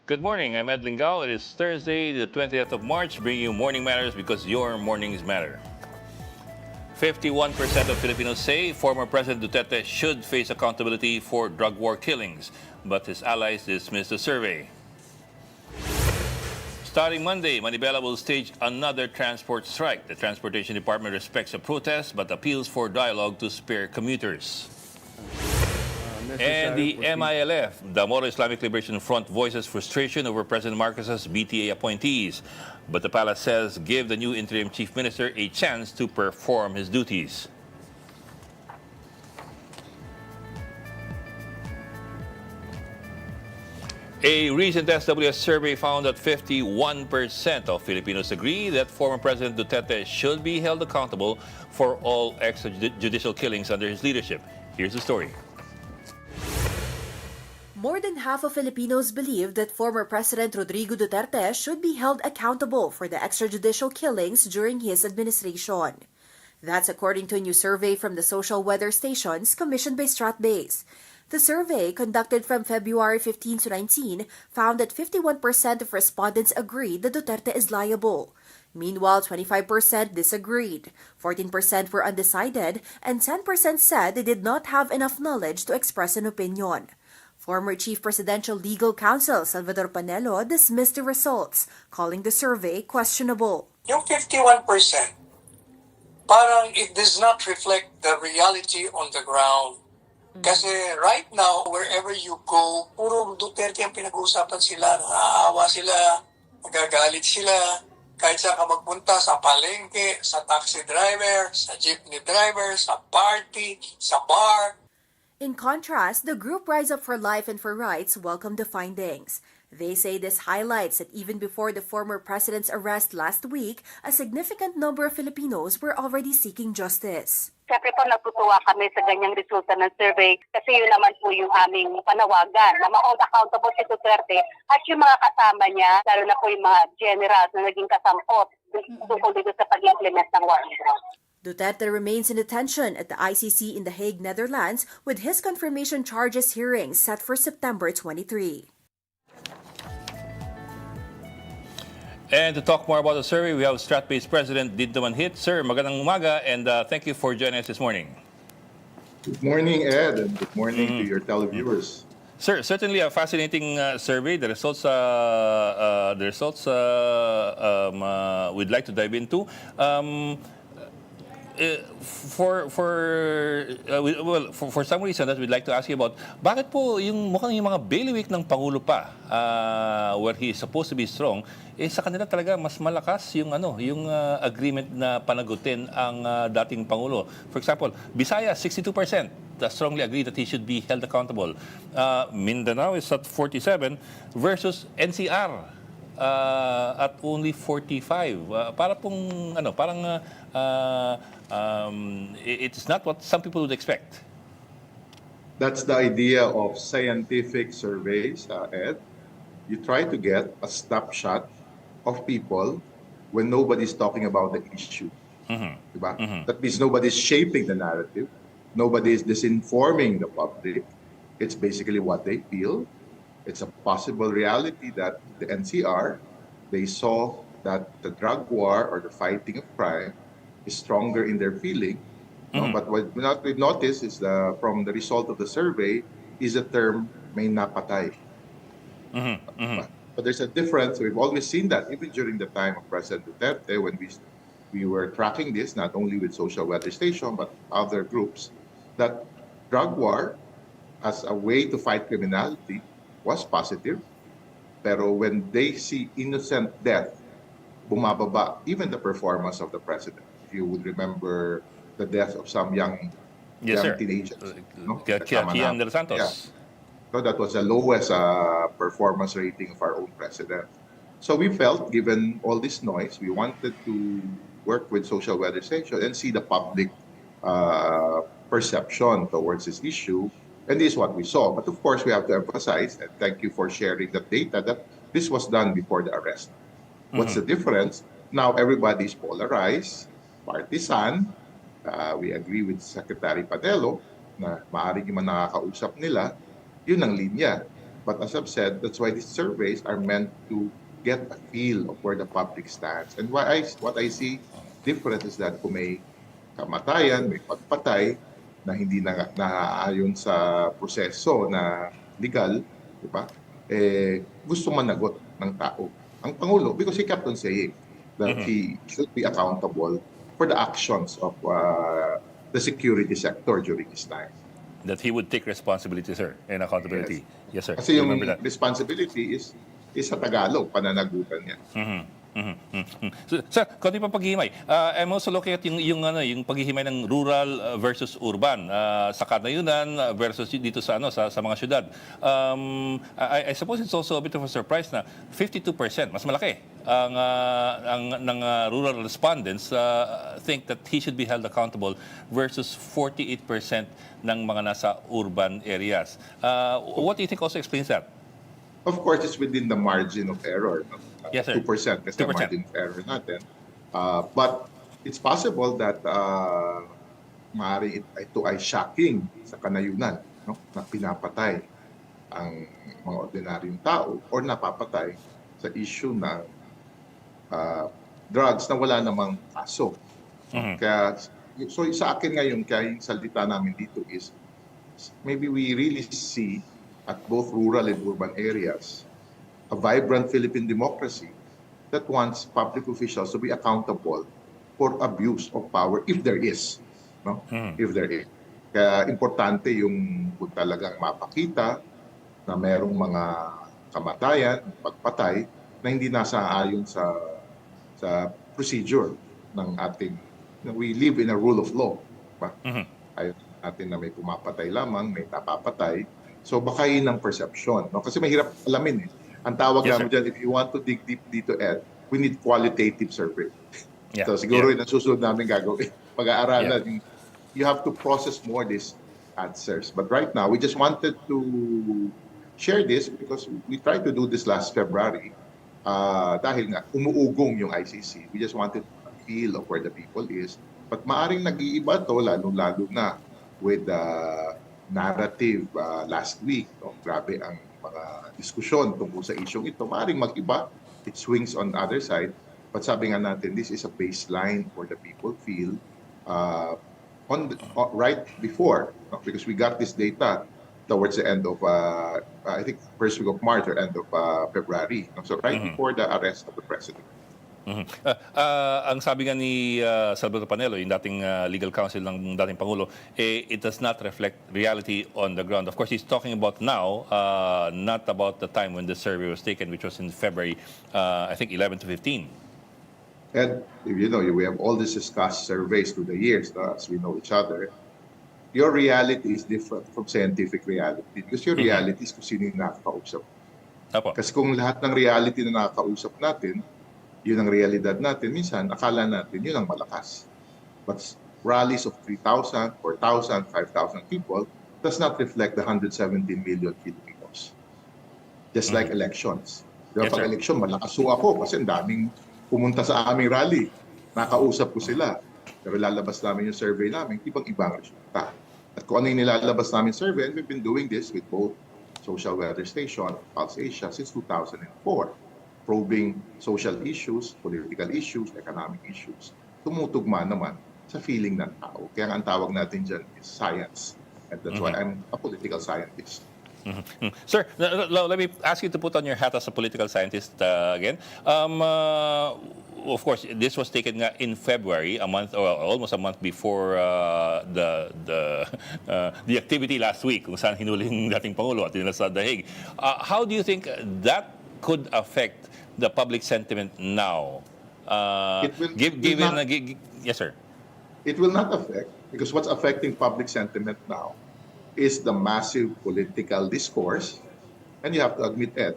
Good morning, I'm Ed Lingao. It is Thursday, the 20th of March, bringing you Morning Matters because your mornings matter. 51% of Filipinos say former President Duterte should face accountability for drug war killings, but his allies dismiss the survey. Starting Monday, Manibela will stage another transport strike. The Transportation Department respects the protest but appeals for dialogue to spare commuters. And the MILF, the Moro Islamic Liberation Front, voices frustration over President Marcos's BTA appointees. But the palace says give the new interim chief minister a chance to perform his duties. A recent SWS survey found that 51% of Filipinos agree that former President Duterte should be held accountable for all extrajudicial killings under his leadership. Here's the story. More than half of Filipinos believe that former President Rodrigo Duterte should be held accountable for the extrajudicial killings during his administration. That's according to a new survey from the social weather stations commissioned by Stratbase. The survey, conducted from February 15 to 19, found that 51% of respondents agreed that Duterte is liable. Meanwhile, 25% disagreed, 14% were undecided, and 10% said they did not have enough knowledge to express an opinion. Former Chief Presidential Legal Counsel Salvador Panelo dismissed the results, calling the survey questionable. Yung 51%, parang it does not reflect the reality on the ground. Kasi right now, wherever you go, puro Duterte ang pinag-uusapan sila, naaawa sila, magagalit sila. Kahit saan ka magpunta, sa palengke, sa taxi driver, sa jeepney driver, sa party, sa bar. In contrast, the group Rise Up for Life and for Rights welcomed the findings. They say this highlights that even before the former president's arrest last week, a significant number of Filipinos were already seeking justice. Siyempre po natutuwa kami sa ganyang resulta ng survey kasi yun naman po yung aming panawagan na ma-hold accountable si Duterte at yung mga kasama niya, lalo na po yung mga generals na naging kasampot tungkol dito sa pag-implement ng war. Duterte remains in detention at the ICC in The Hague, Netherlands, with his confirmation charges hearing set for September 23. And to talk more about the survey, we have Stratbase President Dito Manhit. Sir, magandang umaga and thank you for joining us this morning. Good morning, Ed, and good morning to your televiewers. Sir, certainly a fascinating survey. The results, we'd like to dive into. For some reason that we'd like to ask you about, bakit po mukhang yung mga bailiwick ng Pangulo pa, where he is supposed to be strong, sa kanila talaga mas malakas yung agreement na panagutin ang dating Pangulo. For example, Visayas 62% strongly agree that he should be held accountable. Mindanao is at 47 versus NCR at only 45. It's not what some people would expect. That's the idea of scientific surveys, Ed. You try to get a snapshot of people when nobody's talking about the issue. Diba? That means nobody's shaping the narrative. Nobody is disinforming the public. It's basically what they feel. It's a possible reality that the NCR, they saw that the drug war or the fighting of crime is stronger in their feeling. No? But what we notice is from the result of the survey is the term may napatay. But there's a difference. We've always seen that even during the time of President Duterte when we were tracking this, not only with Social Weather Station, but other groups, that drug war as a way to fight criminality was positive. Pero when they see innocent death, bumababa even the performance of the president. If you would remember the death of some young teenagers. Kian del Santos. Yeah. So that was the lowest performance rating of our own president. So we felt, given all this noise, we wanted to work with Social Weather Station and see the public perception towards this issue. And this is what we saw. But of course, we have to emphasize, and thank you for sharing the data, that this was done before the arrest. What's the difference? Now everybody is polarized, partisan. We agree with Secretary Panelo na maaaring yung nakakausap nila, yun ang linya. But as I've said, that's why these surveys are meant to get a feel of where the public stands. And what I see different is that kung may kamatayan, may pagpatay na hindi na naaayon sa proseso na legal, di ba? Gusto managot ng tao. Ang Pangulo, because he kept on saying that he should be accountable for the actions of the security sector during his time. That he would take responsibility, sir, and accountability. Yes, sir. Kasi yung Remember that. responsibility is sa Tagalog, pananagutan niya. So, sir, konti pa paghihimay. I'm also looking at yung paghihimay ng rural versus urban sa kanayunan versus dito sa sa mga syudad. I suppose it's also a bit of a surprise na 52%, mas malaki ng rural respondents think that he should be held accountable versus 48% ng mga nasa urban areas. What do you think also explains that? Of course, it's within the margin of error. No? Yes, sir. 2% kasi 2%. margin of error natin. But it's possible that maaari ito ay shocking sa kanayunan, no? Na pinapatay ang mga ordinaryong tao or napapatay sa issue ng drugs na wala namang kaso. Kaya, so sa akin ngayon, kaya yung salita namin dito is maybe we really see at both rural and urban areas a vibrant Philippine democracy that wants public officials to be accountable for abuse of power if there is. No? If there is. Kaya importante yung kung talagang mapakita na merong mga kamatayan, pagpatay, na hindi nasa ayon sa procedure ng ating, we live in a rule of law. Diba? Ayaw natin na may pumapatay lamang, may napapatay. So baka yun ang perception. No? Kasi mahirap alamin eh. Ang tawag namin dyan, if you want to dig deep dito, Ed, we need qualitative survey. Yeah. So siguro yun ang susunod namin gagawin. Pag-aaralan, you have to process more these answers. But right now, we just wanted to share this because we tried to do this last February. Dahil nga, umuugong yung ICC. We just wanted to feel of where the people is. But maaring nag-iiba to, lalo-lalo na with the narrative last week. No? Grabe ang mga diskusyon tungkol sa isyong ito. Maaring mag-iba. It swings on the other side. But sabi nga natin, this is a baseline where the people feel right before. No? Because we got this data towards the end of, I think, first week of March or end of February. No? So right before the arrest of the president. Ang sabi nga ni Salvador Panelo, yung dating legal counsel ng dating Pangulo, it does not reflect reality on the ground. Of course, he's talking about now, not about the time when the survey was taken, which was in February, I think 11 to 15. And you know, we have all these discussed surveys through the years, as we know each other. Your reality is different from scientific reality because your reality is kung sino yung nakakausap. Kasi kung lahat ng reality na nakakausap natin, yun ang realidad natin, minsan akala natin yun ang malakas. But rallies of 3,000, 4,000, 5,000 people does not reflect the 117 million Filipinos. Just like elections. Diba, pag election, malakas ako kasi ang daming pumunta sa aming rally. Nakausap ko sila. Pero lalabas namin yung survey namin, ibang-ibang resulta. At kung ano yung nilalabas namin survey, and we've been doing this with both Social Weather Station, Pulse Asia since 2004. Probing social issues, political issues, economic issues. Tumutugma naman sa feeling ng tao. Kaya ang tawag natin dyan is science. And that's why I'm a political scientist. Sir, let me ask you to put on your hat as a political scientist again. Of course, this was taken in February, a month, or almost a month before the activity last week, kung saan hinuling dating Pangulo at yun sa dahig. How do you think that could affect the public sentiment now? Yes, sir. It will not affect, because what's affecting public sentiment now is the massive political discourse, and you have to admit, Ed,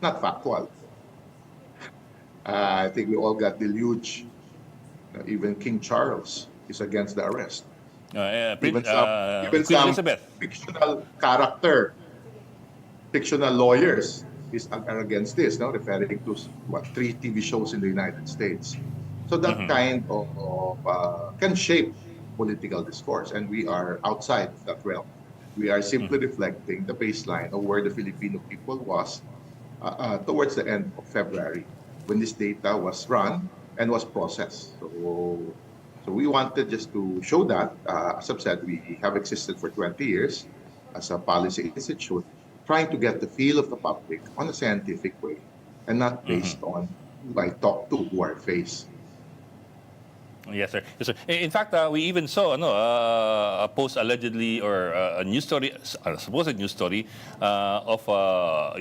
not factual. I think we all got deluged. Even King Charles is against the arrest. Even some fictional character, fictional lawyers are against this, no? Referring to 3 TV shows in the United States. So that kind of can shape political discourse, and we are outside that realm. We are simply reflecting the baseline of where the Filipino people was towards the end of February when this data was run and was processed. So we wanted just to show that, as I've said, we have existed for 20 years as a policy institute, trying to get the feel of the public on a scientific way and not based on who I talk to, who I face. Yes, sir. Yes, sir. In fact, we even saw a post allegedly or a news story, a supposed news story of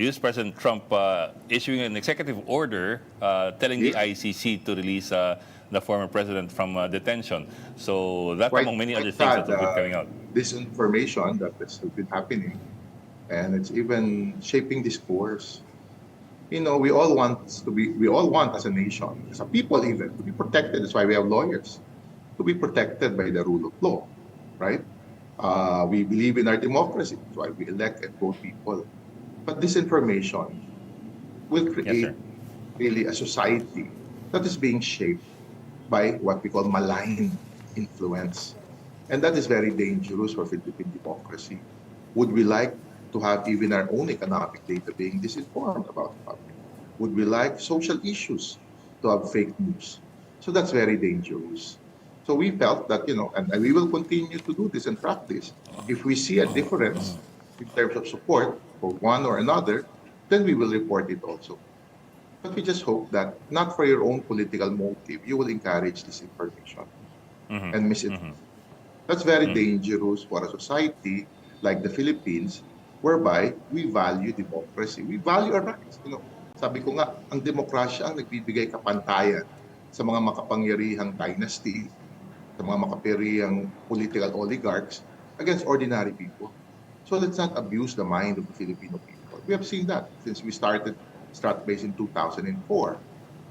U.S. President Trump issuing an executive order telling the Yeah. ICC to release the former president from detention. So that Quite, among many other quite things sad, that have been coming out. disinformation that has been happening, and it's even shaping discourse. You know, we all want as a nation, as a people even, to be protected. That's why we have lawyers, to be protected by the rule of law, right? We believe in our democracy. That's why we elect and vote people. But disinformation will Yes, sir. create really a society that is being shaped by what we call malign influence. And that is very dangerous for Philippine democracy. Would we like to have even our own economic data being disinformed about the public? Would we like social issues to have fake news? So that's very dangerous. So we felt that, and we will continue to do this and practice. If we see a difference in terms of support for one or another, then we will report it also. But we just hope that not for your own political motive, you will encourage disinformation and misinformation. That's very dangerous for a society like the Philippines, whereby we value democracy. We value our rights. Sabi ko nga, ang demokrasya ang nagbibigay kapantayan sa mga makapangyarihang dynasty, sa mga makapangyarihang political oligarchs against ordinary people. So let's not abuse the mind of the Filipino people. We have seen that since we started Stratbase in 2004,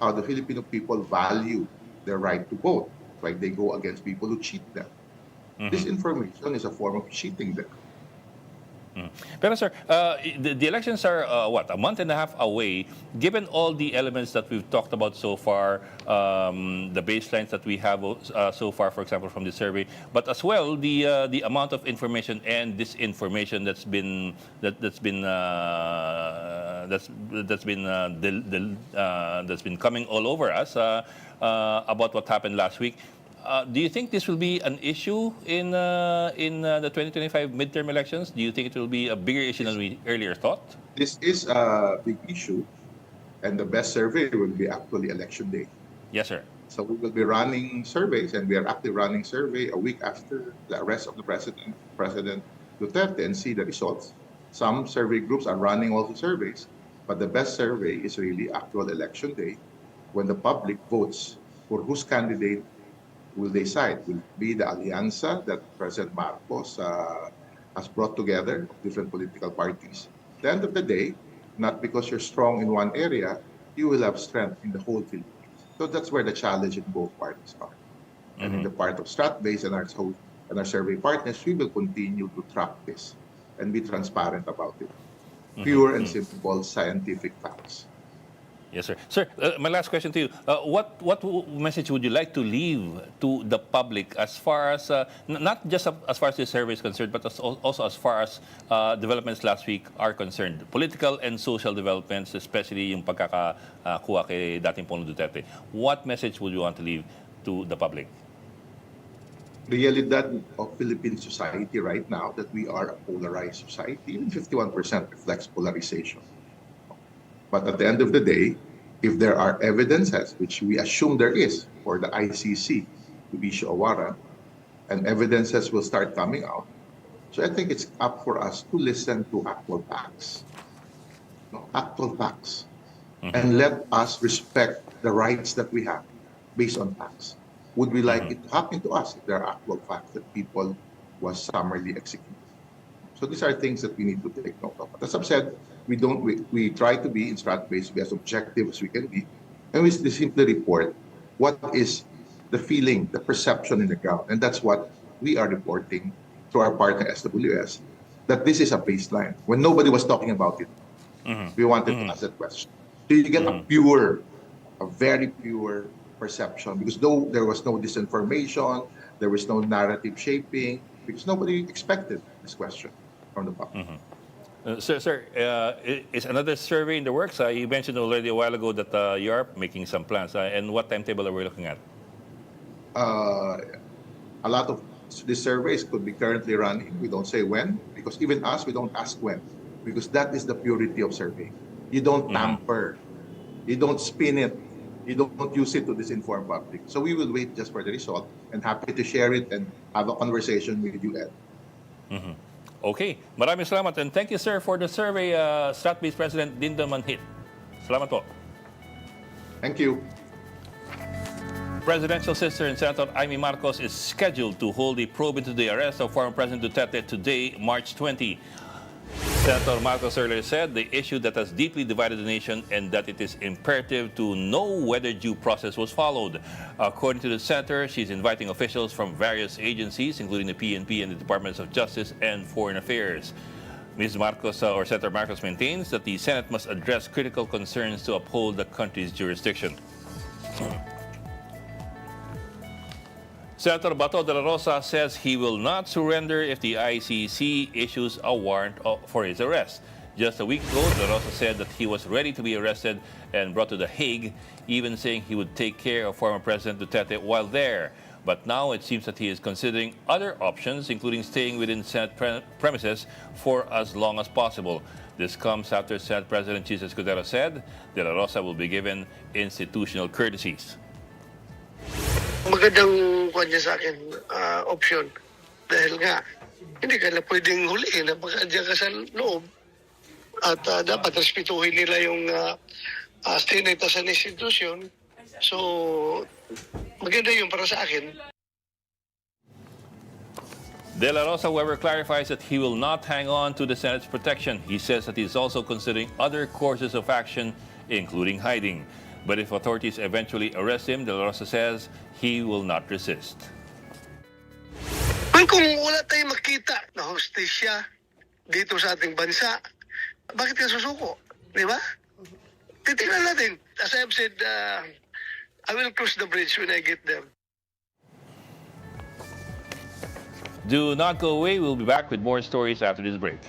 how the Filipino people value their right to vote, like they go against people who cheat them. Disinformation is a form of cheating them. Pero sir, the elections are a month and a half away. Given all the elements that we've talked about so far, the baselines that we have so far, for example, from the survey, but as well the amount of information and disinformation that's been coming all over us about what happened last week. Do you think this will be an issue in the 2025 midterm elections? Do you think it will be a bigger issue than we earlier thought? This is a big issue, and the best survey will be actually election day. Yes, sir. So we will be running surveys, and we are actually running survey a week after the arrest of the President Duterte, and see the results. Some survey groups are running also surveys, but the best survey is really actual election day, when the public votes for whose candidate will they side. Will it be the alianza that President Marcos has brought together of different political parties? At the end of the day, not because you're strong in one area, you will have strength in the whole Philippines. So that's where the challenge in both parties are. And in the part of Stratbase and our survey partners, we will continue to track this and be transparent about it. Pure and simple scientific facts. Yes, sir. Sir, my last question to you: what message would you like to leave to the public as far as not just as far as the survey is concerned, but also as far as developments last week are concerned, political and social developments, especially yung pagkakakuha kay dating Pangulong Duterte? What message would you want to leave to the public? Realidad of Philippine society right now, that we are a polarized society. Even 51% reflects polarization. But at the end of the day, if there are evidences, which we assume there is, for the ICC to issue a warrant, and evidences will start coming out, so I think it's up for us to listen to actual facts. Actual facts. And let us respect the rights that we have based on facts. Would we like it to happen to us if there are actual facts that people was summarily executed? So these are things that we need to take note of. As I've said, we try to be in Stratbase, be as objective as we can be, and we simply report what is the feeling, the perception in the ground, and that's what we are reporting to our partner SWS, that this is a baseline. When nobody was talking about it, we wanted to ask that question. So you get a very pure perception, because there was no disinformation, there was no narrative shaping, because nobody expected this question. from the public. Sir, is another survey in the works? You mentioned already a while ago that you are making some plans. And what timetable are we looking at? A lot of these surveys could be currently running. We don't say when, because even us, we don't ask when, because that is the purity of survey. You don't tamper, you don't spin it, you don't use it to disinform public. So we will wait just for the result and happy to share it and have a conversation with you, Ed. Okay. Maraming salamat. And thank you, sir, for the survey, Strat-Based President Dindo Manhit. Salamat po. Thank you. Presidential sister and Senator Amy Marcos is scheduled to hold a probe into the arrest of former President Duterte today, March 20. Senator Marcos earlier said the issue that has deeply divided the nation and that it is imperative to know whether due process was followed. According to the senator, she's inviting officials from various agencies, including the PNP and the Departments of Justice and Foreign Affairs. Ms. Marcos, or Senator Marcos, maintains that the Senate must address critical concerns to uphold the country's jurisdiction. Senator Bato de la Rosa says he will not surrender if the ICC issues a warrant for his arrest. Just a week ago, de la Rosa said that he was ready to be arrested and brought to The Hague, even saying he would take care of former President Duterte while there. But now it seems that he is considering other options, including staying within Senate premises for as long as possible. This comes after Senate President Jesus Escudero said de la Rosa will be given institutional courtesies. Magandang kuha niya sa akin, option. Dahil nga, hindi ka na pwedeng huliin. Napakadya ka sa loob. At dapat respetuhin nila yung Senate as an institution. So, maganda yun para sa akin. De la Rosa, however, clarifies that he will not hang on to the Senate's protection. He says that he is also considering other courses of action, including hiding. But if authorities eventually arrest him, De La Rosa says he will not resist. Kung wala tayong makita na hostisya dito sa ating bansa, bakit ka susuko? Di ba? Titingnan natin. As I've said, I will cross the bridge when I get there. Do not go away. We'll be back with more stories after this break.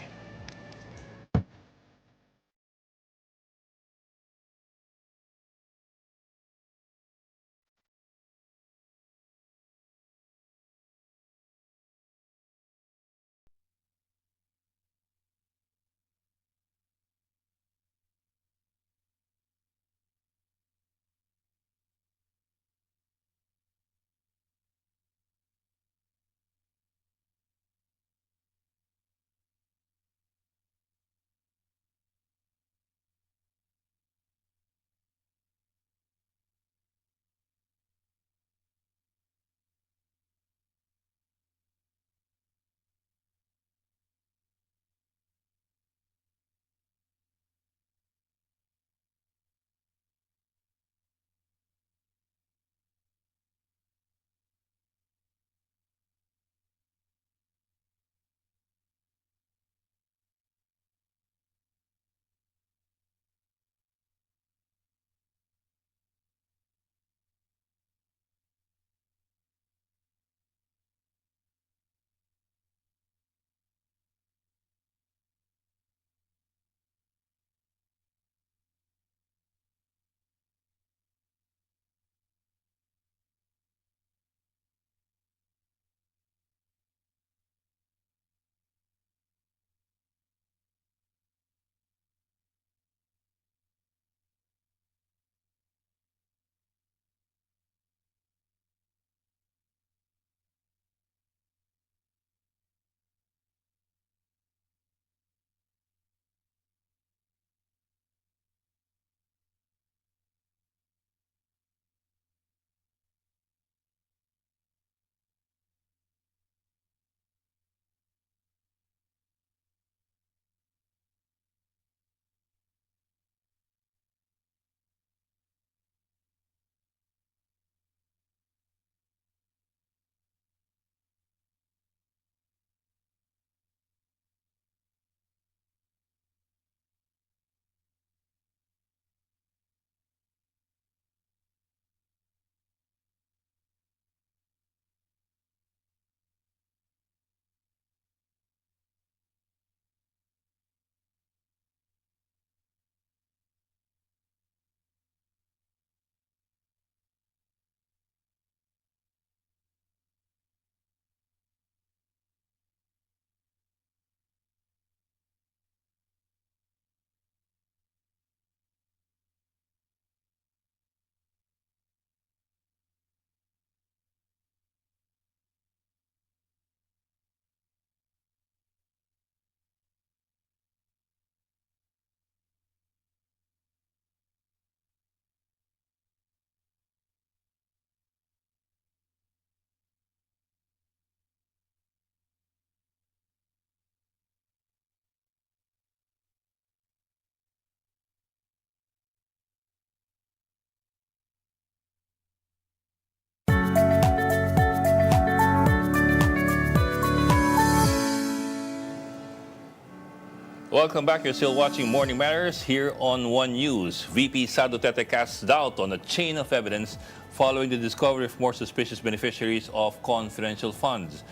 Welcome back. You're still watching Morning Matters here on One News. VP Sara Duterte casts doubt on a chain of evidence following the discovery of more suspicious beneficiaries of confidential funds.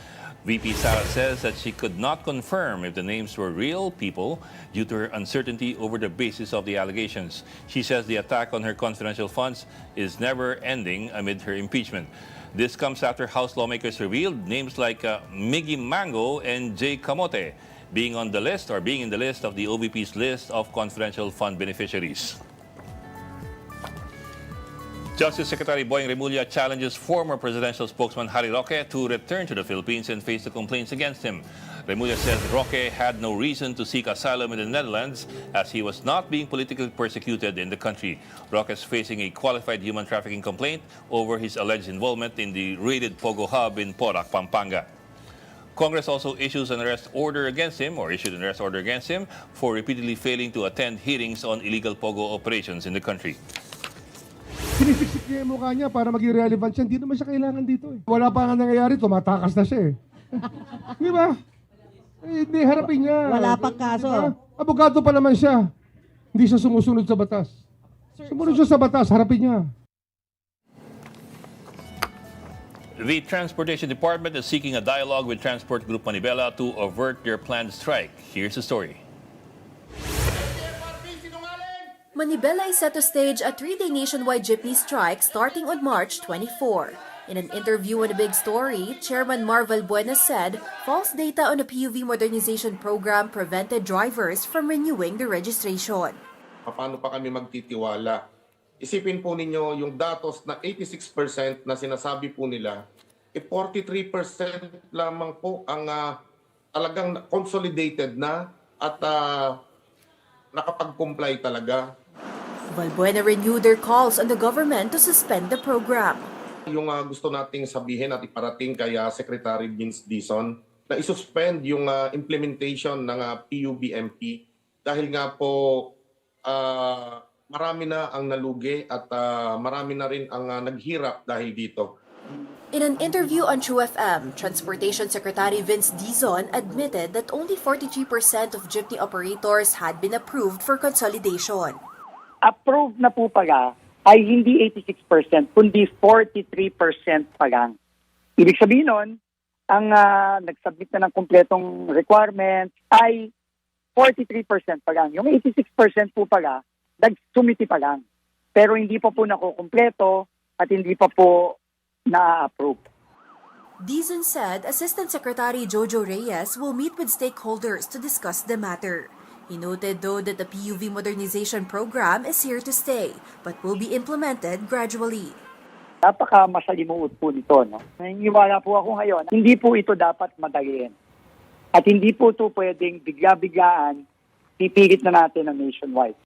VP Sara says that she could not confirm if the names were real people due to her uncertainty over the basis of the allegations. She says the attack on her confidential funds is never ending amid her impeachment. This comes after House lawmakers revealed names like Miggy Mango and Jay Camote being in the list of the OVP's list of confidential fund beneficiaries. Justice Secretary Boying Remulla challenges former presidential spokesman Harry Roque to return to the Philippines and face the complaints against him. Remulla says Roque had no reason to seek asylum in the Netherlands as he was not being politically persecuted in the country. Roque is facing a qualified human trafficking complaint over his alleged involvement in the raided Pogo Hub in Porac, Pampanga. Congress also issued an arrest order against him for repeatedly failing to attend hearings on illegal Pogo operations in the country. Sinisiksik niya yung mukha niya para maging relevant siya. Hindi naman siya kailangan dito eh. Wala pa nga nangyayari, tumatakas na siya eh. Di ba? Eh, hindi, harapin niya. Wala pang kaso. Diba? Abogado pa naman siya. Hindi siya sumusunod sa batas. Sumunod siya sa batas, harapin niya. The Transportation Department is seeking a dialogue with Transport Group Manibela to avert their planned strike. Here's the story. Manibela is set to stage a 3-day nationwide jeepney strike starting on March 24. In an interview on The Big Story, Chairman Marvel Buena said false data on the PUV modernization program prevented drivers from renewing the registration. Paano pa kami magtitiwala? Isipin po ninyo yung datos na 86% na sinasabi po nila, 43% lamang po ang talagang consolidated na at nakapag-comply talaga. Valbuena renewed their calls on the government to suspend the program. Yung gusto nating sabihin at iparating kay Secretary Vince Dizon na isuspend yung implementation ng PUBMP dahil nga po marami na ang nalugi at marami na rin ang naghirap dahil dito. In an interview on True FM, Transportation Secretary Vince Dizon admitted that only 43% of jeepney operators had been approved for consolidation. Approved na po pala ay hindi 86%, kundi 43% pa lang. Ibig sabihin nun, ang nag-submit na ng kumpletong requirement ay 43% pa lang. Yung 86% po pala, nag-sumiti pa lang. Pero hindi pa po nakukumpleto at hindi pa po na-approve. Dizon said Assistant Secretary Jojo Reyes will meet with stakeholders to discuss the matter. He noted though that the PUV modernization program is here to stay but will be implemented gradually. Napaka-masalimuot po nito. No? Naniniwala po ako ngayon, hindi po ito dapat madaliin. At hindi po ito pwedeng bigla-biglaan, pipilit na natin ang nationwide.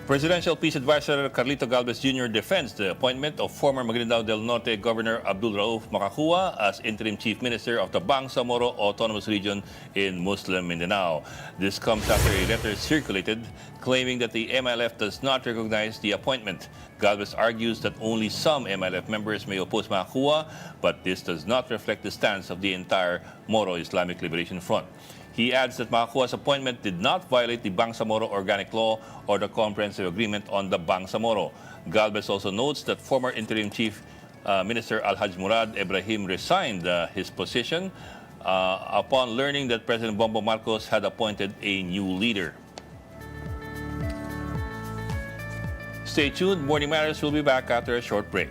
Presidential Peace Advisor Carlito Galvez Jr. defends the appointment of former Maguindanao del Norte Governor Abdul Rauf Makakua as interim chief minister of the Bangsamoro Autonomous Region in Muslim Mindanao. This comes after a letter circulated claiming that the MLF does not recognize the appointment. Galvez argues that only some MLF members may oppose Makakua, but this does not reflect the stance of the entire Moro Islamic Liberation Front. He adds that Makakua's appointment did not violate the Bangsamoro Organic Law or the Comprehensive Agreement on the Bangsamoro. Galvez also notes that former Interim Chief Minister Alhaj Murad Ibrahim resigned his position upon learning that President Bongbong Marcos had appointed a new leader. Stay tuned. Morning Matters will be back after a short break.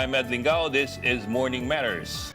I'm Ed Lingao. This is Morning Matters.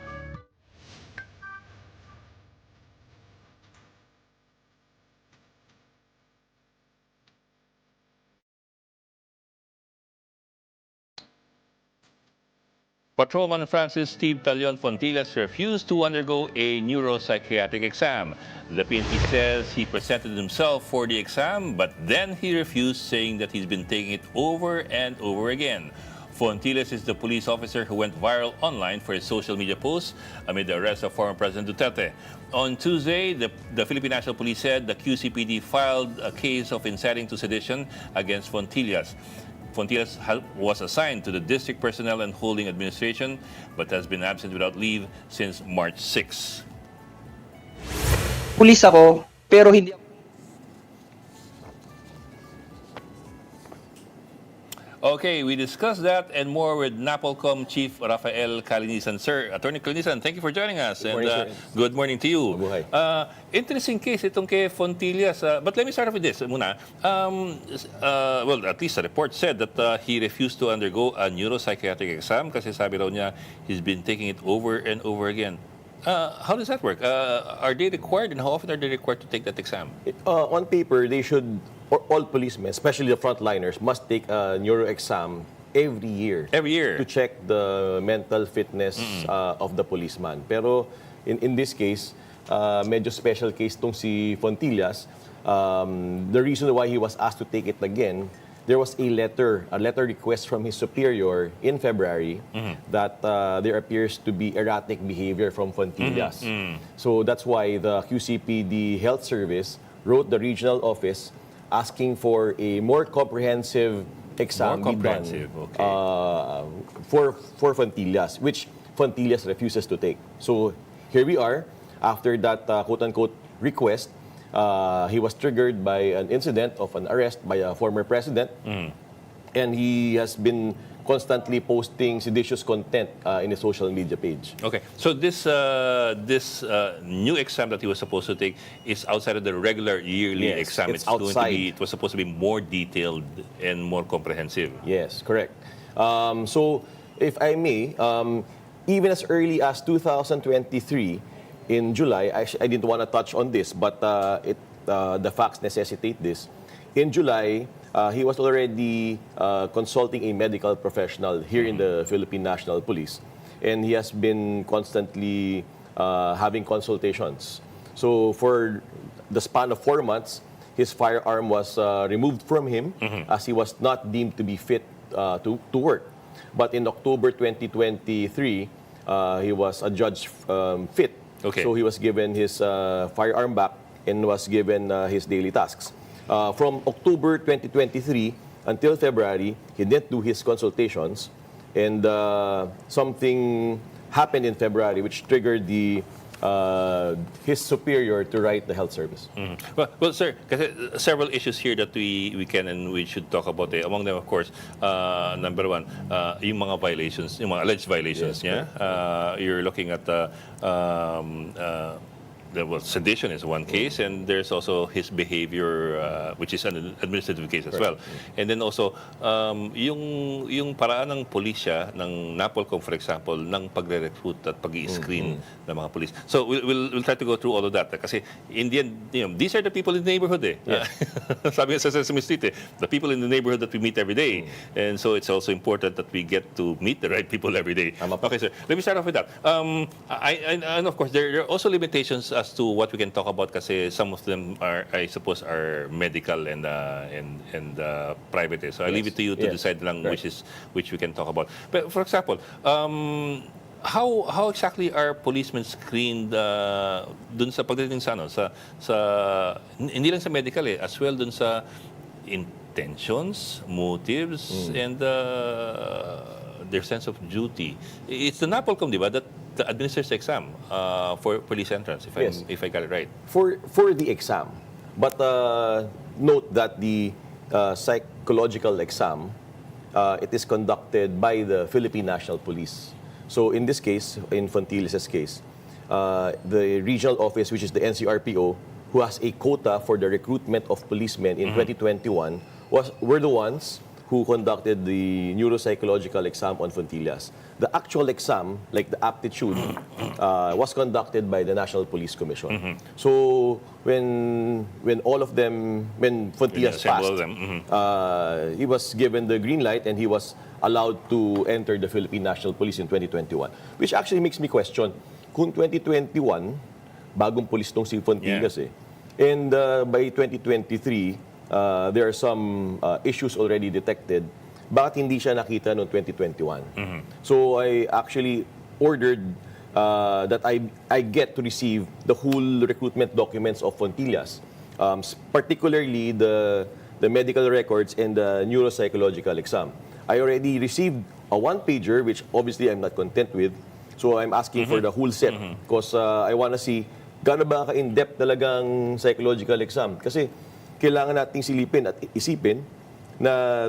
Patrolman Francis Steve Talion Fontillas refused to undergo a neuropsychiatric exam. The PNP says he presented himself for the exam, but then he refused, saying that he's been taking it over and over again. Fontillas is the police officer who went viral online for his social media posts amid the arrest of former President Duterte. On Tuesday, the Philippine National Police said the QCPD filed a case of inciting to sedition against Fontillas. Fontillas was assigned to the District Personnel and Holding Administration but has been absent without leave since March 6. Pulis ako, pero hindi ako. Okay, we discussed that and more with NAPOLCOM Chief Rafael Calinisan. Sir, Attorney Calinisan, thank you for joining us. Good morning, sir. Good morning to you. Mabuhay. Interesting case itong kay Fontillas. But let me start off with this muna. Well, at least the report said that he refused to undergo a neuropsychiatric exam kasi sabi raw niya he's been taking it over and over again. How does that work? Are they required, and how often are they required to take that exam? On paper, they should, or all policemen, especially the frontliners, must take a neuro exam every year. Every year. To check the mental fitness of the policeman. Pero in this case, medyo special case tong si Fontillas. The reason why he was asked to take it again, there was a letter request from his superior in February that there appears to be erratic behavior from Fontillas. So that's why the QCPD Health Service wrote the regional office asking for a more comprehensive exam More be done comprehensive, okay. for Fontillas, which Fontillas refuses to take. So here we are, after that quote-unquote request. He was triggered by an incident of an arrest by a former president, and he has been constantly posting seditious content in his social media page. Okay, so this new exam that he was supposed to take is outside of the regular yearly Yes, exam. it's going to outside. be. It was supposed to be more detailed and more comprehensive. Yes, correct. So, if I may, even as early as 2023, in July, I didn't want to touch on this, but the facts necessitate this. In July, he was already consulting a medical professional here in the Philippine National Police, and he has been constantly having consultations. So for the span of 4 months, his firearm was removed from him as he was not deemed to be fit to work. But in October 2023, he was adjudged fit. Okay. So he was given his firearm back and was given his daily tasks. From October 2023 until February, he didn't do his consultations, and something happened in February which triggered his superior to write the health service. Well, sir, kasi several issues here that we can and we should talk about. Among them, of course, number one, yung mga violations, yung mga alleged violations niya. You're looking at sedition is one case, and there's also his behavior, which is an administrative case as well. And then also, yung paraan ng pulisya, ng NAPOLCOM, for example, ng pagre-recruit at pag-i-screen ng mga pulis. So we'll try to go through all of that. Kasi in the end, these are the people in the neighborhood. Sabi nga sa Sesame Street, the people in the neighborhood that we meet every day. And so it's also important that we get to meet the right people every day. Okay, sir. Let me start off with that. And of course, there are also limitations as to what we can talk about kasi some of them are, I suppose, are medical and private. So I leave it to you to decide lang which we can talk about. But for example, how exactly are policemen screened dun sa pagdating sa hindi lang sa medical as well dun sa intentions, motives, and their sense of duty? It's the NAPOLCOM, di ba, that administers the exam for police entrance, if I got it right. For the exam. But note that the psychological exam, it is conducted by the Philippine National Police. So in this case, in Fontillas' case, the regional office, which is the NCRPO, who has a quota for the recruitment of policemen in 2021, were the ones who conducted the neuropsychological exam on Fontillas. The actual exam, like the aptitude, was conducted by the National Police Commission. So when all of them, when Fontillas assemble passed, them, he was given the green light and he was allowed to enter the Philippine National Police in 2021. Which actually makes me question, kung 2021, bagong police tong si Fontillas And by 2023, there are some issues already detected. Bakit hindi siya nakita noong 2021? So I actually ordered that I get to receive the whole recruitment documents of Fontillas, particularly the medical records and the neuropsychological exam. I already received a one-pager, which obviously I'm not content with. So I'm asking for the whole set because I want to see gaano ba ka-in-depth talagang psychological exam. Kasi kailangan nating silipin at isipin na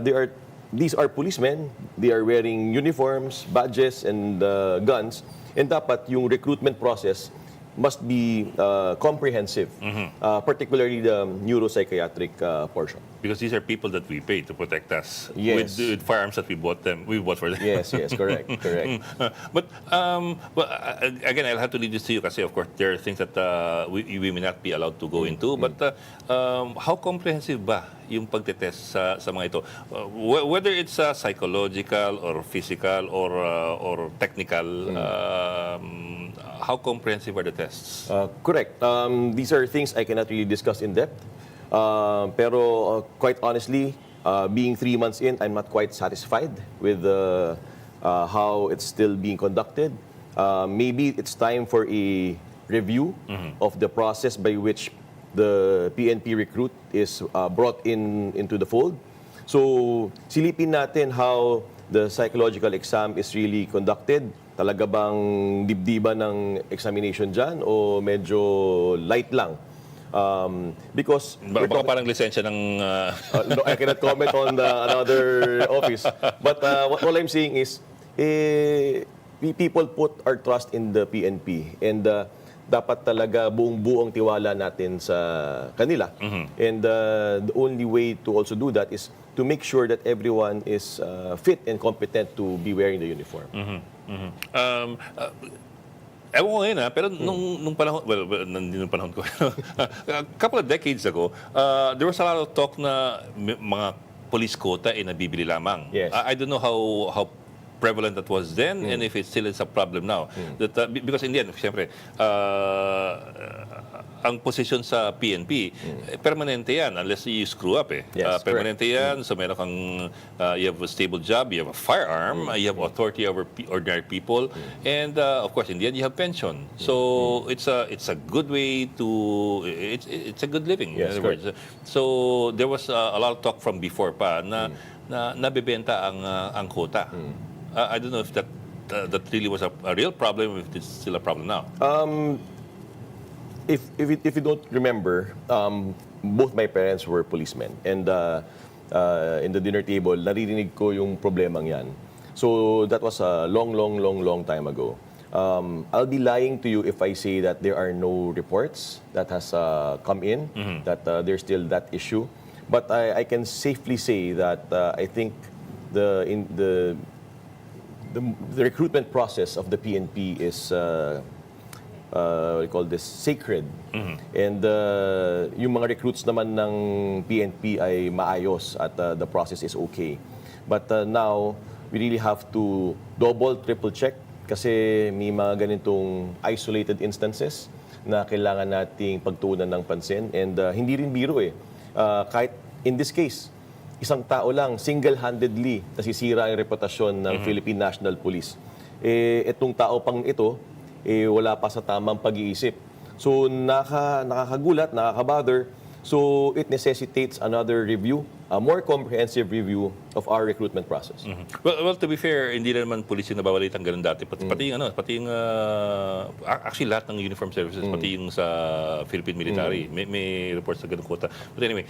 these are policemen, they are wearing uniforms, badges, and guns, and dapat yung recruitment process must be comprehensive, particularly the neuropsychiatric portion. Because these are people that we pay to protect us Yes. with firearms that we bought for them. Yes, correct. But again, I'll have to leave this to you kasi of course there are things that we may not be allowed to go into. But how comprehensive ba yung pagtetest sa mga ito? Whether it's psychological or physical or technical, how comprehensive are the tests? Correct. These are things I cannot really discuss in depth. Pero quite honestly, being 3 months in, I'm not quite satisfied with how it's still being conducted. Maybe it's time for a review of the process by which the PNP recruit is brought into the fold. So, silipin natin how the psychological exam is really conducted. Talaga bang dibdiba ng examination dyan o medyo light lang? Because Baka parang lisensya ng... no, I cannot comment on another office. But what all I'm saying is, people put our trust in the PNP. And dapat talaga buong-buong tiwala natin sa kanila. And the only way to also do that is to make sure that everyone is fit and competent to be wearing the uniform. Ewan ko ngayon pero nung panahon, hindi nung panahon ko, a couple of decades ago, there was a lot of talk na mga police quota ay nabibili lamang. Yes. I don't know how prevalent that was then and if it still is a problem now. That, because in the end, siyempre, ang posisyon sa PNP, permanente yan unless you screw up Yes, permanente yan, so meron kang, you have a stable job, you have a firearm, you have authority over ordinary people, and of course, in the end, you have pension. So, it's a good way to, it's a good living, Yes, in other words. So, there was a lot of talk from before pa na nabibenta ang quota. I don't know if that really was a real problem, if it's still a problem now. If you don't remember, both my parents were policemen. And in the dinner table, naririnig ko yung problemang yan. So that was a long time ago. I'll be lying to you if I say that there are no reports that has come in, that there's still that issue. But I can safely say that I think the recruitment process of the PNP is we call this sacred. And yung mga recruits naman ng PNP ay maayos at the process is okay. But now, we really have to triple check kasi may mga ganitong isolated instances na kailangan nating pagtuunan ng pansin. And hindi rin biro kahit in this case, isang tao lang, single-handedly, nasisira ang reputasyon ng Philippine National Police. Itong tao pang ito, wala pa sa tamang pag-iisip. So, nakakagulat, nakakabother. So, it necessitates another review, a more comprehensive review of our recruitment process. Well, to be fair, hindi na naman police yung nababalitang ganun dati. Pati yung actually lahat ng uniform services, pati yung sa Philippine military, may reports na ganun quota. But anyway,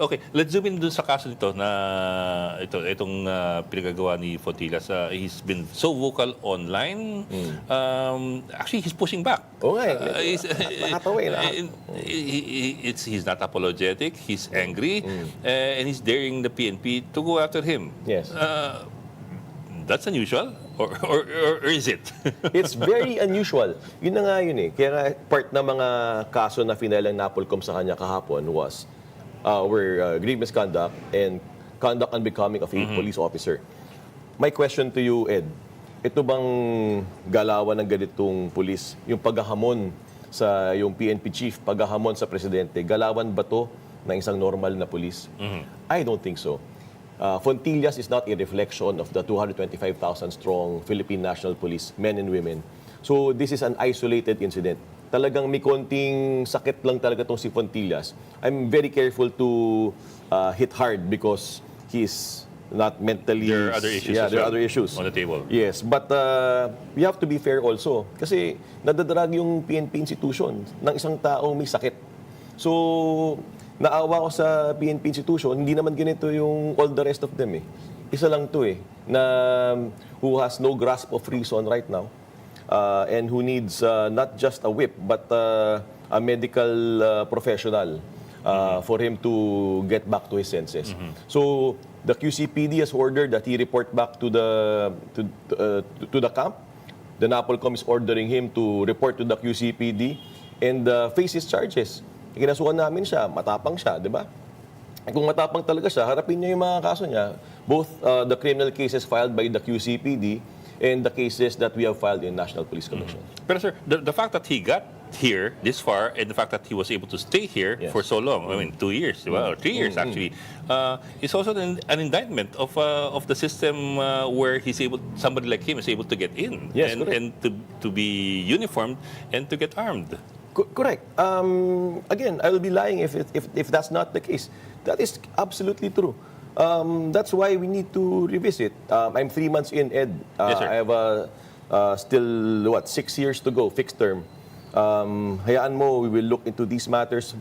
okay, let's zoom in dun sa kaso nito na itong pinagagawa ni Fontillas. He's been so vocal online. Actually, he's pushing back. Okay, he's he's not apologetic, he's angry, and he's daring the PNP to go after after him. Yes. That's unusual? Or is it? It's very unusual. Yun na nga yun eh. Kaya nga part ng mga kaso na finalang Napolcom sa kanya kahapon were grave misconduct and conduct unbecoming of a police officer. My question to you, Ed, ito bang galawan ng ganitong pulis, yung paghahamon sa yung PNP chief, paghahamon sa presidente, galawan ba to ng isang normal na pulis? I don't think so. Fontillas is not a reflection of the 225,000 strong Philippine National Police, men and women. So this is an isolated incident. Talagang may konting sakit lang talaga tong si Fontillas. I'm very careful to hit hard because he's not mentally... There are other issues Yeah, as there are well other issues. on the table. Yes, but we have to be fair also. Kasi nadadrag yung PNP institution ng isang taong may sakit. So, naawa ko sa PNP institution, hindi naman ganito yung all the rest of them eh. Isa lang to eh, na who has no grasp of reason right now and who needs not just a whip but a medical professional for him to get back to his senses. So the QCPD has ordered that he report back to the camp. The Napolcom is ordering him to report to the QCPD and face his charges. Kinasuhan namin siya, matapang siya, di ba? Kung matapang talaga siya, harapin niya yung mga kaso niya, both the criminal cases filed by the QCPD and the cases that we have filed in National Police Commission. Pero sir, the fact that he got here this far and the fact that he was able to stay here Yes. for so long, I mean 2 years, di ba? Or 3 years actually, is also an indictment of the system where somebody like him is able to get in Yes, and, correct. and to be uniformed and to get armed. Correct. Again, I will be lying if that's not the case. That is absolutely true. That's why we need to revisit. I'm 3 months in, Ed. Yes, sir. I have still 6 years to go, fixed term. Hayaan mo, we will look into these matters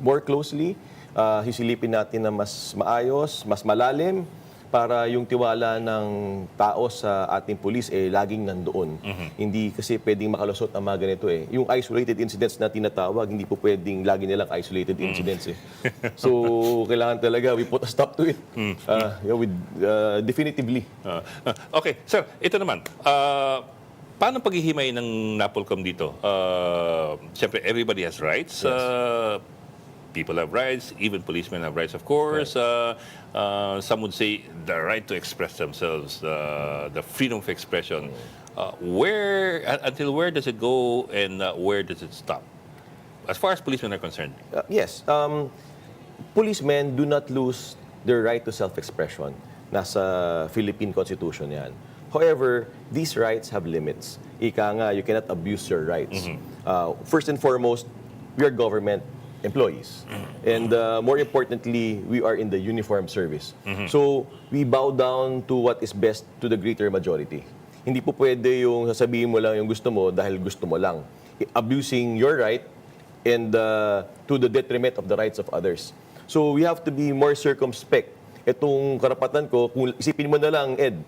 more closely. Hisilipin natin na mas maayos, mas malalim, para yung tiwala ng tao sa ating pulis laging nandoon. Hindi kasi pwedeng makalusot ang mga ganito eh. Yung isolated incidents na tinatawag, hindi po pwedeng lagi nilang isolated incidents eh. So, kailangan talaga we put a stop to it. Definitively. Okay, sir, ito naman. Paano paghihimay ng Napolcom dito? Siyempre, everybody has rights. People have rights, even policemen have rights, of course. Some would say the right to express themselves, the freedom of expression. Until where does it go and where does it stop? As far as policemen are concerned. Yes. Policemen do not lose their right to self-expression. Nasa Philippine Constitution yan. However, these rights have limits. Ika nga, you cannot abuse your rights. First and foremost, we are government employees. And more importantly, we are in the uniformed service. So, we bow down to what is best to the greater majority. Hindi po pwede yung sasabihin mo lang yung gusto mo dahil gusto mo lang. Abusing your right and to the detriment of the rights of others. So, we have to be more circumspect. Itong karapatan ko, kung isipin mo na lang, Ed,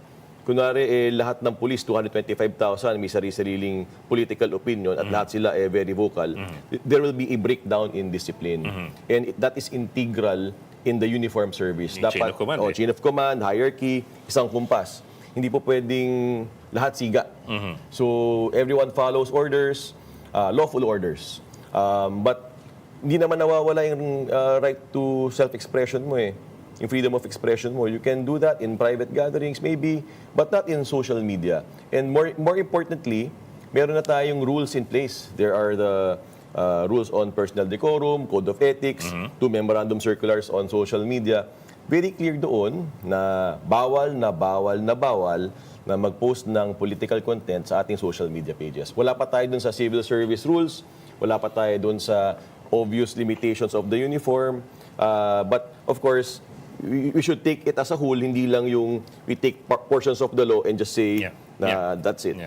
kunwari, lahat ng police, 225,000, may sarili-sariling political opinion at lahat sila very vocal, there will be a breakdown in discipline. And that is integral in the uniform service. Chain of command. Chain of command, hierarchy, isang kumpas. Hindi po pwedeng lahat siga. So, everyone follows orders, lawful orders. But hindi naman nawawala yung right to self-expression mo eh. Yung freedom of expression mo. You can do that in private gatherings, maybe, but not in social media. And more importantly, meron na tayong rules in place. There are the rules on personal decorum, code of ethics, 2 memorandum circulars on social media. Very clear doon na bawal na mag-post ng political content sa ating social media pages. Wala pa tayo dun sa civil service rules, wala pa tayo dun sa obvious limitations of the uniform. But of course, we should take it as a whole, hindi lang yung we take portions of the law and just say that's it.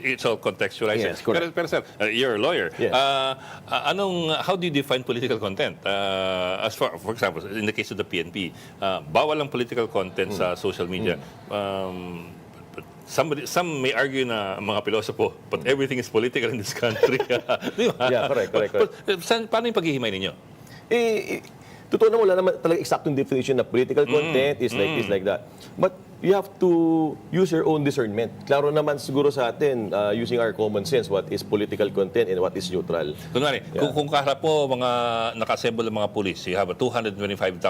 It's all contextualized. Yes, correct. Pero sir, you're a lawyer. Yes. How do you define political content? As for example, in the case of the PNP, bawal ang political content sa social media. Some may argue na mga pilosopo, but everything is political in this country. Di ba? Yeah, correct. Paano yung paghihimay ninyo? totoo naman, wala naman talaga exactong definition na political content is like this, like that. But you have to use your own discernment. Klaro naman siguro sa atin, using our common sense, what is political content and what is neutral. Kunwari, kung kaharap po mga naka-assemble ng mga police, you have a 225,000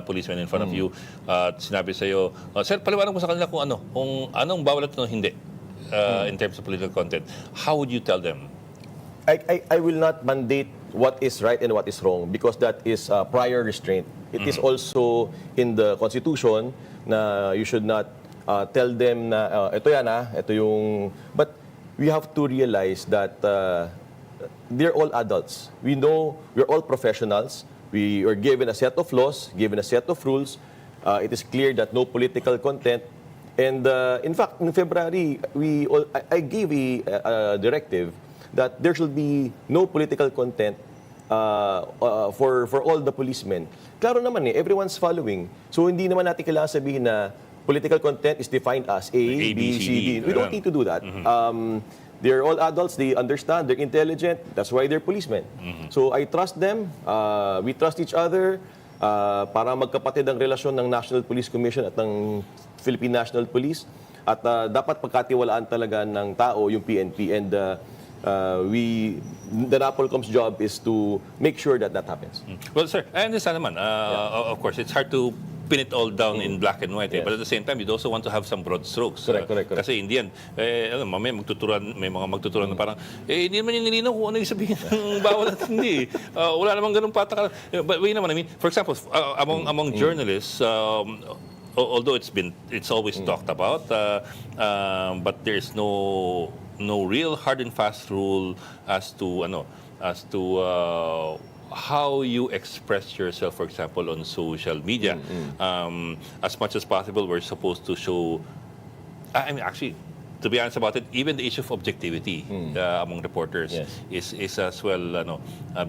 policemen in front of you, at sinabi sa iyo, sir, paliwanag mo sa kanila kung anong bawal at anong hindi in terms of political content. How would you tell them? I will not mandate what is right and what is wrong because that is prior restraint. It is also in the Constitution na you should not tell them na ito yan ito yung... But we have to realize that they're all adults. We know we're all professionals. We are given a set of laws, given a set of rules. It is clear that no political content. And in fact, in February, I gave a directive that there should be no political content for all the policemen. Klaro naman everyone's following. So hindi naman natin kailangan sabihin na political content is defined as A, B, C, D. We don't need to do that. They're all adults, they understand, they're intelligent, that's why they're policemen. So I trust them, we trust each other, para magkapatid ang relasyon ng National Police Commission at ng Philippine National Police. At dapat pagkatiwalaan talaga ng tao yung PNP. And the NAPOLCOM's job is to make sure that that happens. Well, sir, I understand naman. Of course, it's hard to pin it all down in black and white. But at the same time, you'd also want to have some broad strokes. Correct. Kasi in the end, mamaya may mga magtuturan na parang, hindi naman yung nilinaw kung ano yung sabihin ng bawal at hindi. Wala namang ganun patakaran. But wait naman, I mean, for example, among journalists, although it's always talked about, but there's no real hard and fast rule as to how you express yourself, for example, on social media. As much as possible, we're supposed to show. I mean, actually, to be honest about it, even the issue of objectivity among reporters is as well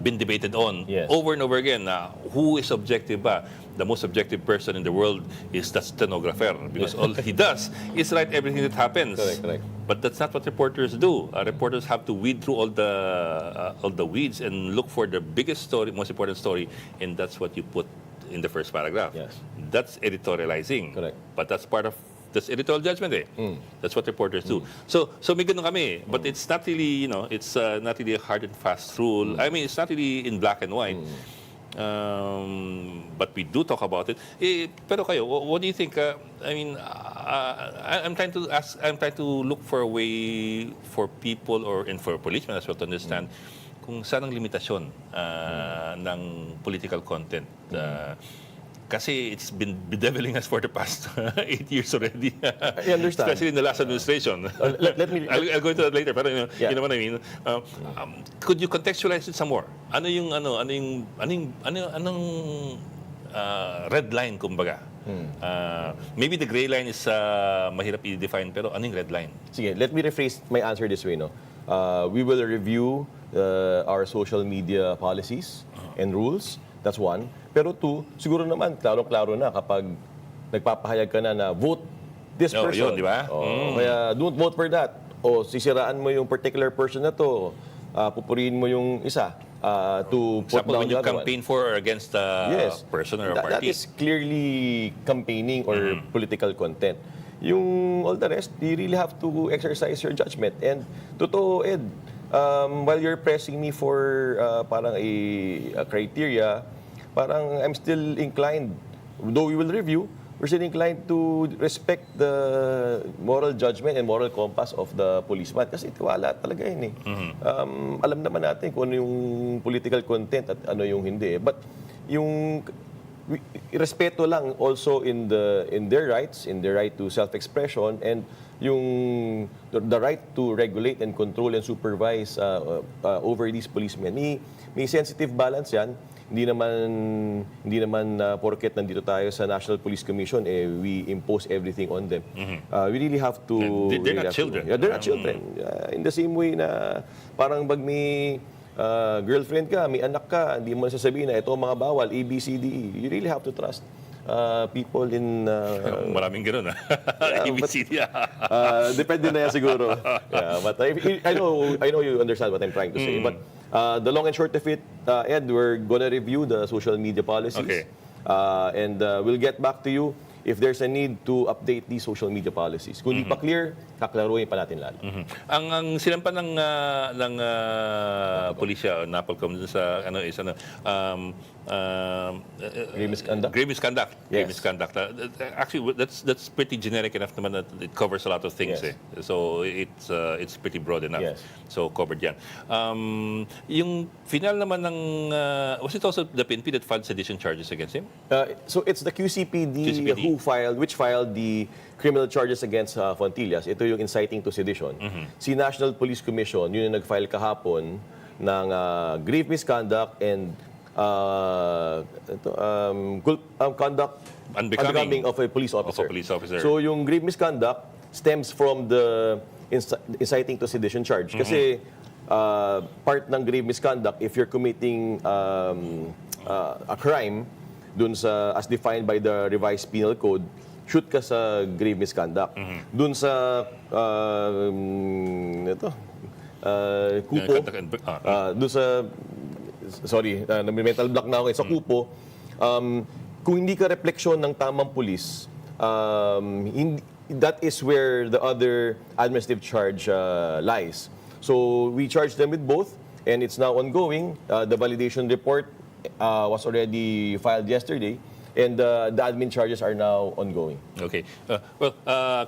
been debated on over and over again. Who is objective ba? The most objective person in the world is the stenographer because all he does is write everything that happens. Correct. But that's not what reporters do. Reporters have to weed through all the weeds and look for the biggest story, most important story, and that's what you put in the first paragraph. Yes. That's editorializing. Correct. But that's part of editorial judgment. That's what reporters do. So may ganun kami. But it's not really, it's not really a hard and fast rule. I mean, it's not really in black and white. But we do talk about it. Pero kayo, what do you think? I mean, I'm trying to look for a way for people and for policemen as well to understand kung saan ang limitasyon ng political content. Kasi it's been bedeviling us for the past 8 years already. I understand. Especially in the last administration. Let me... I'll go into that later. Pero you know what I mean. Could you contextualize it some more? Anong red line kumbaga? Maybe the gray line is mahirap i-define, pero anong red line? Sige, let me rephrase my answer this way. We will review our social media policies and rules. That's one. Pero two, siguro naman, klaro-klaro na kapag nagpapahayag ka na vote this person. Yun, di ba? Kaya don't vote for that. O sisiraan mo yung particular person na to, pupurihin mo yung isa to put Example, down when the you other campaign for or against a person or a party. That is clearly campaigning or political content. Yung all the rest, you really have to exercise your judgment. And totoo, Ed, while you're pressing me for parang a criteria, parang I'm still inclined, though we will review, we're still inclined to respect the moral judgment and moral compass of the policeman. Kasi tiwala talaga yun alam naman natin kung ano yung political content at ano yung hindi. But yung respeto lang also in their rights, in their right to self-expression, and yung the right to regulate and control and supervise over these policemen. May sensitive balance yan. Hindi naman porket nandito tayo sa National Police Commission, we impose everything on them. We really have to... They're not children. They're not children. In the same way na parang pag may girlfriend ka, may anak ka, hindi mo sasabihin na ito mga bawal, A, B, C, D, E. You really have to trust people in... Maraming gano'n, ABCD. Depende na yan siguro. But I know you understand what I'm trying to say. But The long and short of it, Ed, we're going to review the social media policies. Okay. And we'll get back to you if there's a need to update these social media policies. Kung di pa clear, kaklaruhin pa natin lalo. Ang sinampan ng pulisya o NAPOLCOM dun sa Grave misconduct? Grave misconduct. Grave Yes. misconduct. Actually, that's pretty generic enough naman that it covers a lot of things. Yes. So it's pretty broad enough. Yes. So covered yan. Yung final naman ng was it also the PNP that filed sedition charges against him? So it's the QCPD, QCPD. which filed the criminal charges against Fontillas. Ito yung inciting to sedition. Si National Police Commission, yun yung nag-file kahapon ng grave misconduct and conduct Unbecoming of a police officer. Of a police officer. So yung grave misconduct stems from the inciting to sedition charge. Kasi part ng grave misconduct, if you're committing a crime dun sa as defined by the revised penal code, shoot ka sa grave misconduct. Dun sa kupo, dun sa mental block na ako sa kupo, kung hindi ka refleksyon ng tamang pulis, that is where the other administrative charge lies. So we charged them with both, and it's now ongoing. The validation report was already filed yesterday, and the admin charges are now ongoing. Okay.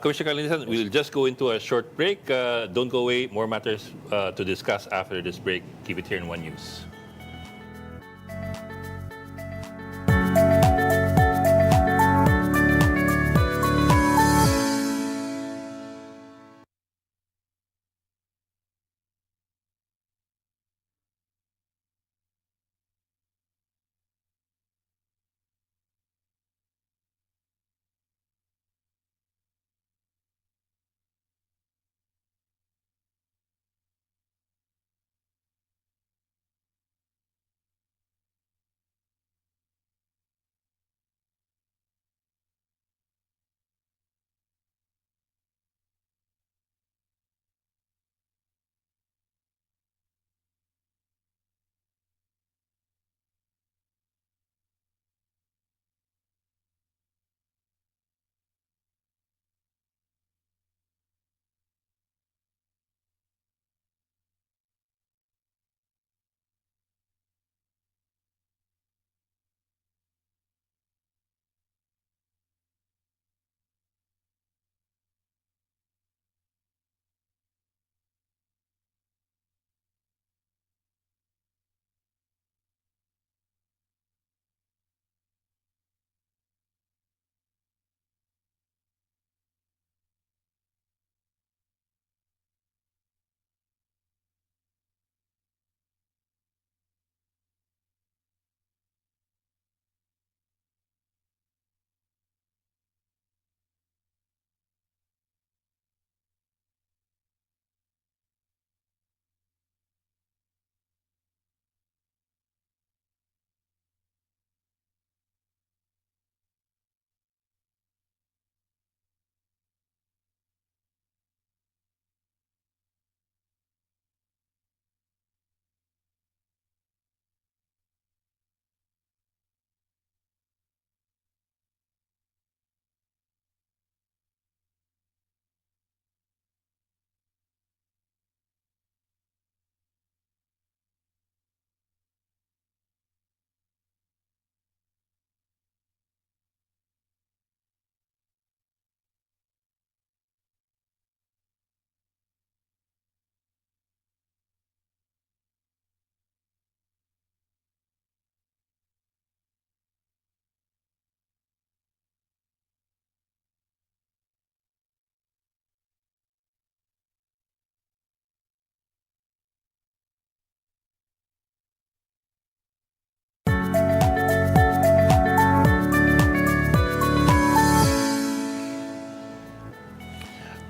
Commissioner Calinisan, we'll just go into a short break. Don't go away. More matters to discuss after this break. Keep it here in One News.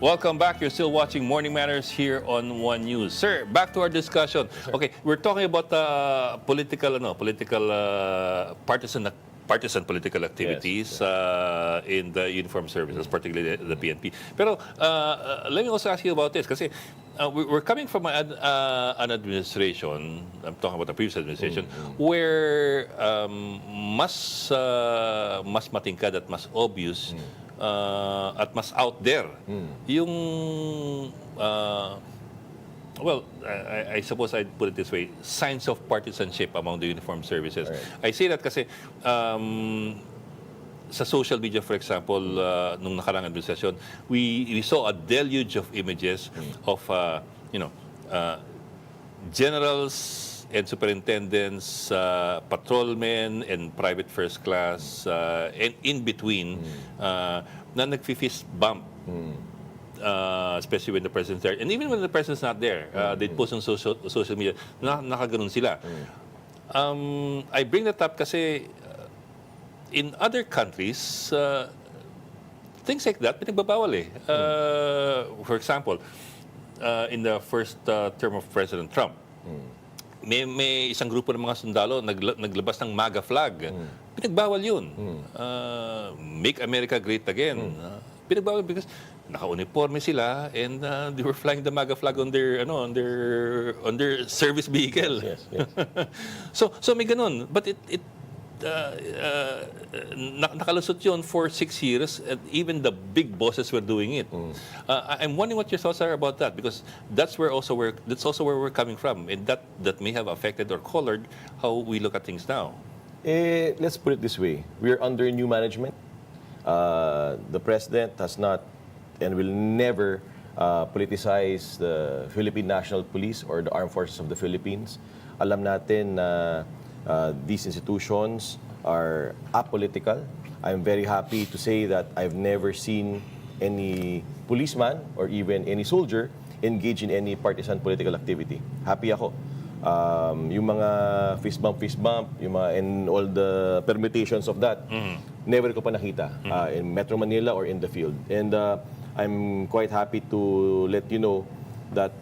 Welcome back. You're still watching Morning Matters here on One News. Sir, back to our discussion. Okay, we're talking about political partisan political activities in the uniformed services, particularly the PNP. Pero let me also ask you about this kasi we're coming from an administration, I'm talking about the previous administration, where mas matingkad at mas obvious at mas out there yung well, I suppose I'd put it this way, signs of partisanship among the uniformed services. I say that kasi sa social media, for example, nung nakarang administrasyon, we saw a deluge of images of, generals and superintendents, patrolmen and private first class, and in between, na nag-fist bump. Especially when the president's there. And even when the president's not there, they post on social media, nakaganon sila. I bring that up kasi in other countries, things like that, pinagbabawal eh. For example, in the first term of President Trump, may isang grupo ng mga sundalo naglabas ng MAGA flag. Pinagbawal yun. Make America Great Again. Pinagbawal because naka-uniforme sila and they were flying the MAGA flag on their service vehicle. Yes. So may ganun. But it nakalusot yun for 6 years and even the big bosses were doing it. I'm wondering what your thoughts are about that because that's also where we're coming from and that may have affected or colored how we look at things now. Let's put it this way. We're under new management. The president has not and will never politicize the Philippine National Police or the Armed Forces of the Philippines. Alam natin na these institutions are apolitical. I'm very happy to say that I've never seen any policeman or even any soldier engage in any partisan political activity. Happy ako. Yung mga fist bump, yung mga, and all the permutations of that, never ko pa nakita in Metro Manila or in the field. And I'm quite happy to let you know that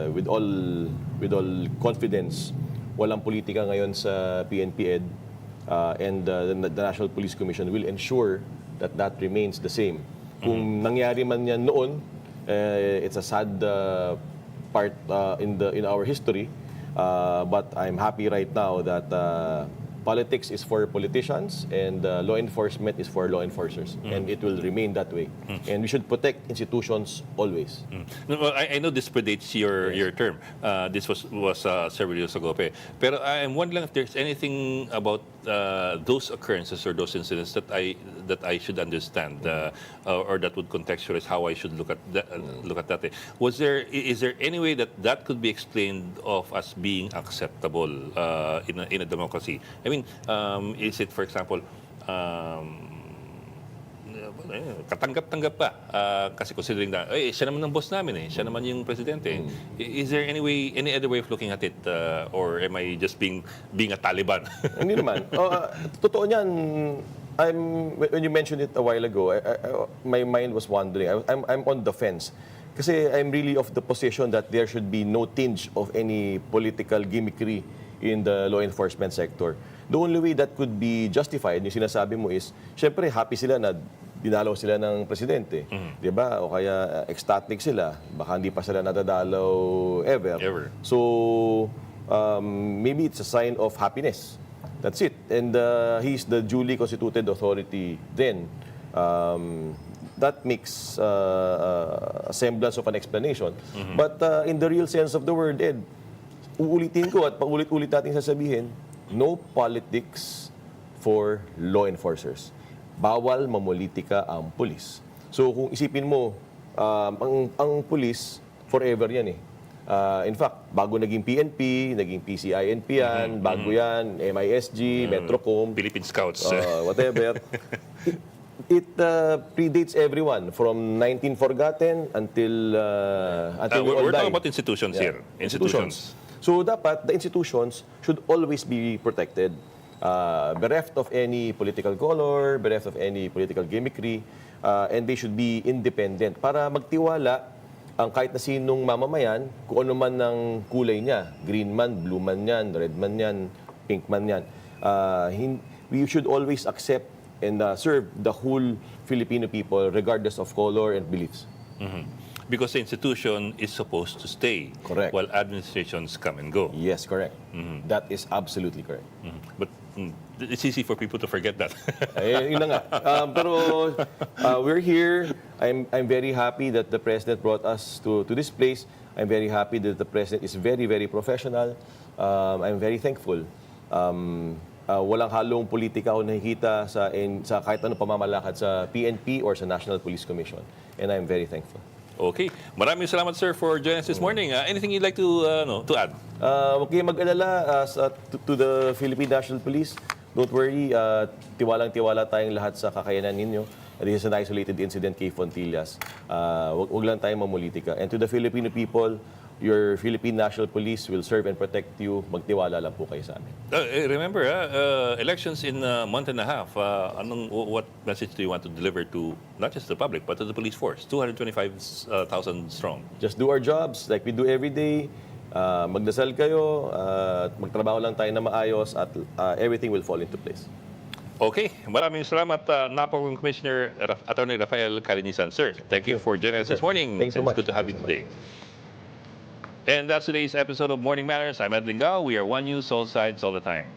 with all confidence, walang politika ngayon sa PNP-ED and the National Police Commission will ensure that that remains the same. Kung nangyari man yan noon, it's a sad part in our history, but I'm happy right now that politics is for politicians and law enforcement is for law enforcers, and it will remain that way. And we should protect institutions always. No, well, I know this predates your term. This was several years ago. Pero I'm wondering if there's anything about those occurrences or those incidents that I should understand or that would contextualize how I should look at that. Is there any way that could be explained of as being acceptable in a democracy? I mean, is it, for example, katanggap-tanggap pa kasi considering na siya naman ang boss namin siya naman yung presidente. Is there any other way of looking at it or am I just being a Taliban? Hindi naman. Totoo niyan. When you mentioned it a while ago, my mind was wandering. I'm on the fence. Kasi I'm really of the position that there should be no tinge of any political gimmickry in the law enforcement sector. The only way that could be justified, yung sinasabi mo is, syempre happy sila na dinalaw sila ng presidente. Di ba? O kaya ecstatic sila. Baka hindi pa sila nadadalaw ever. So, maybe it's a sign of happiness. That's it. And he's the duly constituted authority then. That makes a semblance of an explanation. But in the real sense of the word, Ed, uulitin ko at paulit-ulit natin sasabihin, no politics for law enforcers. Bawal mamolitika ang pulis. So kung isipin mo, ang pulis, forever yan eh. In fact, bago naging PNP, naging PCINP yan, bago yan, MISG, Metrocom, Philippine Scouts. whatever. It predates everyone from 19 forgotten until we all we're die. talking about institutions here. Institutions. So dapat the institutions should always be protected, bereft of any political color, bereft of any political gimmickry, and they should be independent para magtiwala ang kahit na sinong mamamayan kung ano man ng kulay niya, green man, blue man yan, red man yan, pink man yan. We should always accept and serve the whole Filipino people regardless of color and beliefs. Because the institution is supposed to stay. Correct. While administrations come and go. Yes, correct. That is absolutely correct. But it's easy for people to forget that. Yun na nga. Pero we're here. I'm very happy that the President brought us to this place. I'm very happy that the President is very, very professional. I'm very thankful. Walang halong politika ako nakikita sa kahit anong pamamalakad sa PNP or sa National Police Commission. And I'm very thankful. Okay. Maraming salamat, sir, for joining us this morning. Anything you'd like to add? Huwag kayong mag-alala to the Philippine National Police. Don't worry, tiwalang-tiwala tayong lahat sa kakayanan ninyo. This is an isolated incident kay Fontillas. Huwag lang tayong mamulitika. And to the Filipino people, your Philippine National Police will serve and protect you. Magtiwala lang po kayo sa amin. Remember, elections in a month and a half. What message do you want to deliver to not just the public, but to the police force? 225,000 strong. Just do our jobs like we do every day. Magdasal kayo, magtrabaho lang tayo na maayos at everything will fall into place. Okay. Maraming salamat, Napong Commissioner Attorney Rafael Calinisan. Sir, thank you for joining us this morning. Thanks so much. It's good to have you today. And that's today's episode of Morning Matters. I'm Ed Lingao. We are One News, all sides, all the time.